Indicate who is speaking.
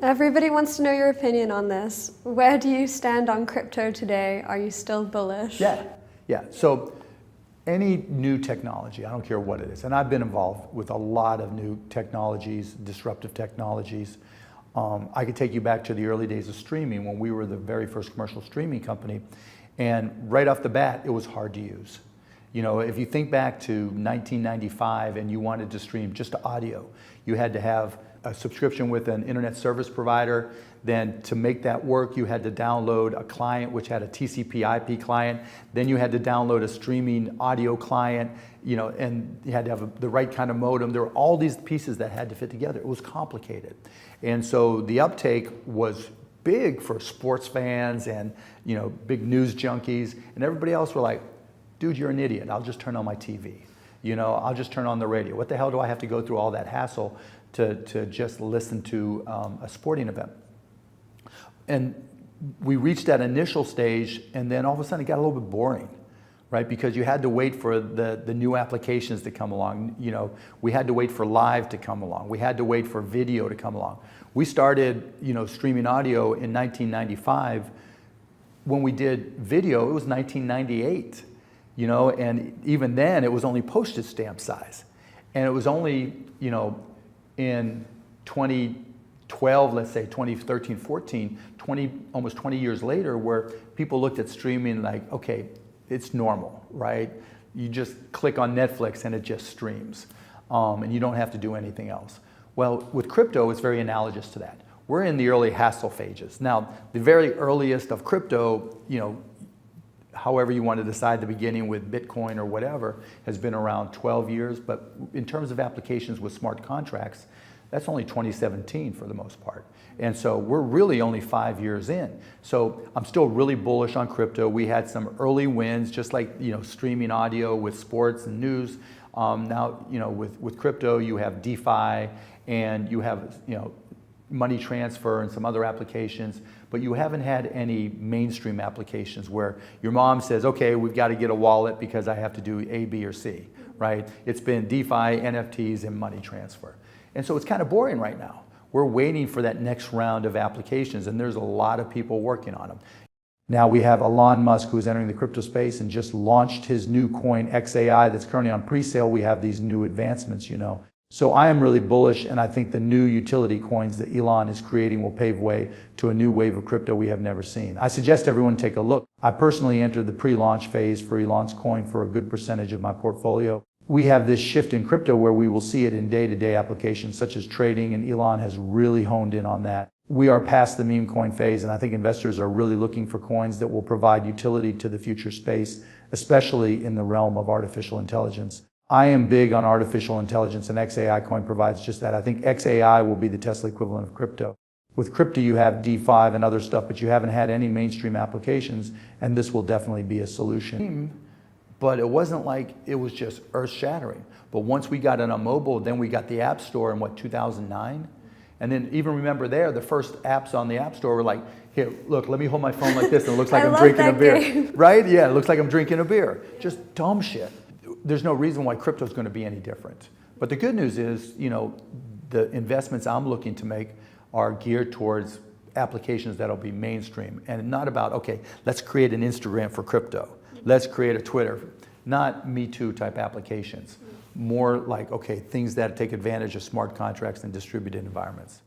Speaker 1: Everybody wants to know your opinion on this. Where do you stand on crypto today? Are you still bullish?
Speaker 2: Yeah. So any new technology, I don't care what it is, and I've been involved with a lot of new technologies, disruptive technologies. I could take you back to the early days of streaming when we were the very first commercial streaming company, and right off the bat, it was hard to use. You know, if you think back to 1995 and you wanted to stream just audio, you had to have a subscription with an internet service provider. Then to make that work, you had to download a client which had a TCP/IP client. Then you had to download a streaming audio client, you know, and you had to have the right kind of modem. There were all these pieces that had to fit together. It was complicated. And so the uptake was big for sports fans and, you know, big news junkies, and everybody else were like, dude, you're an idiot. I'll just turn on my TV. You know, I'll just turn on the radio. What the hell do I have to go through all that hassle to just listen to a sporting event? And we reached that initial stage, and then all of a sudden it got a little bit boring, right? Because you had to wait for the new applications to come along. You know, we had to wait for live to come along. We had to wait for video to come along. We started, you know, streaming audio in 1995. When we did video, it was 1998. You know, and even then it was only postage stamp size. And it was only, you know, in 2012, let's say 2013, 14, almost 20 years later, where people looked at streaming like, okay, it's normal, right? You just click on Netflix and it just streams. And you don't have to do anything else. Well, with crypto, it's very analogous to that. We're in the early hassle phases. Now, the very earliest of crypto, you know, however you want to decide the beginning with Bitcoin or whatever, has been around 12 years. But in terms of applications with smart contracts, that's only 2017 for the most part. And so we're really only 5 years in. So I'm still really bullish on crypto. We had some early wins, just like, you know, streaming audio with sports and news. Now, you know, with crypto, you have DeFi and you have, you know, money transfer and some other applications, but you haven't had any mainstream applications where your mom says, okay, we've got to get a wallet because I have to do A, B, or C, right? It's been DeFi, NFTs, and money transfer. And so it's kind of boring right now. We're waiting for that next round of applications, and there's a lot of people working on them. Now we have Elon Musk, who's entering the crypto space and just launched his new coin, XAI, that's currently on pre-sale. We have these new advancements, you know. So I am really bullish, and I think the new utility coins that Elon is creating will pave way to a new wave of crypto we have never seen. I suggest everyone take a look. I personally entered the pre-launch phase for Elon's coin for a good percentage of my portfolio. We have this shift in crypto where we will see it in day-to-day applications such as trading, and Elon has really honed in on that. We are past the meme coin phase, and I think investors are really looking for coins that will provide utility to the future space, especially in the realm of artificial intelligence. I am big on artificial intelligence, and XAI coin provides just that. I think XAI will be the Tesla equivalent of crypto. With crypto, you have DeFi and other stuff, but you haven't had any mainstream applications, and this will definitely be a solution. But it wasn't like it was just earth-shattering. But once we got it on mobile, then we got the App Store in, what, 2009? And then even remember there, the first apps on the App Store were like, here, look, let me hold my phone like this, and it looks like I'm drinking a beer. Right? Yeah, it looks like I'm drinking a beer. Just dumb shit. There's no reason why crypto is going to be any different. But the good news is, you know, the investments I'm looking to make are geared towards applications that'll be mainstream and not about, okay, let's create an Instagram for crypto. Let's create a Twitter. Not Me Too type applications. More like, okay, things that take advantage of smart contracts and distributed environments.